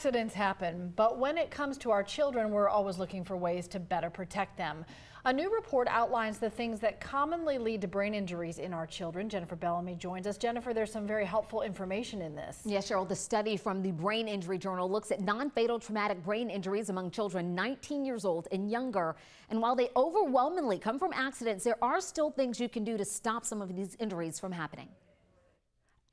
Accidents happen, but when it comes to our children, we're always looking for ways to better protect them. A new report outlines the things that commonly lead to brain injuries in our children. Jennifer Bellamy joins us. Jennifer, there's some very helpful information in this. Yes, Cheryl, the study from the Brain Injury Journal looks at non-fatal traumatic brain injuries among children 19 years old and younger. And while they overwhelmingly come from accidents, there are still things you can do to stop some of these injuries from happening.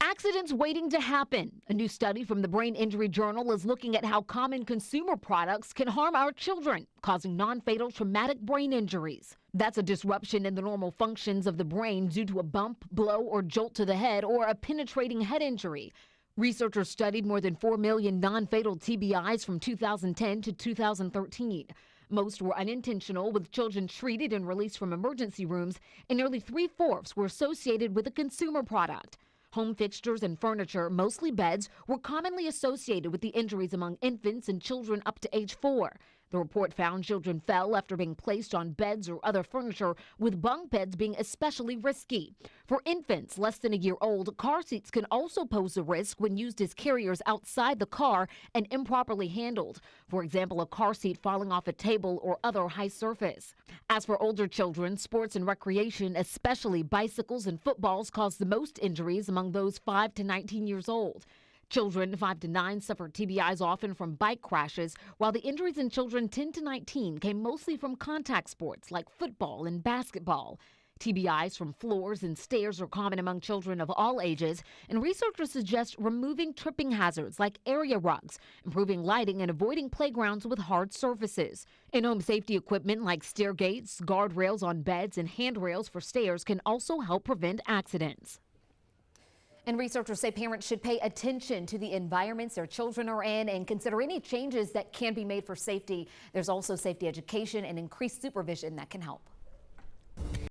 Accidents waiting to happen. A new study from the Brain Injury Journal is looking at how common consumer products can harm our children, causing non-fatal traumatic brain injuries. That's a disruption in the normal functions of the brain due to a bump, blow, or jolt to the head, or a penetrating head injury. Researchers studied more than 4 million non-fatal TBIs from 2010 to 2013. Most were unintentional, with children treated and released from emergency rooms, and nearly 3/4 were associated with a consumer product. Home fixtures and furniture, mostly beds, were commonly associated with the injuries among infants and children up to age 4. The report found children fell after being placed on beds or other furniture, with bunk beds being especially risky. For infants less than a year old, car seats can also pose a risk when used as carriers outside the car and improperly handled. For example, a car seat falling off a table or other high surface. As for older children, sports and recreation, especially bicycles and footballs, cause the most injuries among those 5 to 19 years old. Children 5 to 9 suffer TBIs often from bike crashes, while the injuries in children 10 to 19 came mostly from contact sports like football and basketball. TBIs from floors and stairs are common among children of all ages, and researchers suggest removing tripping hazards like area rugs, improving lighting, and avoiding playgrounds with hard surfaces. In-home safety equipment like stair gates, guardrails on beds, and handrails for stairs can also help prevent accidents. And researchers say parents should pay attention to the environments their children are in and consider any changes that can be made for safety. There's also safety education and increased supervision that can help.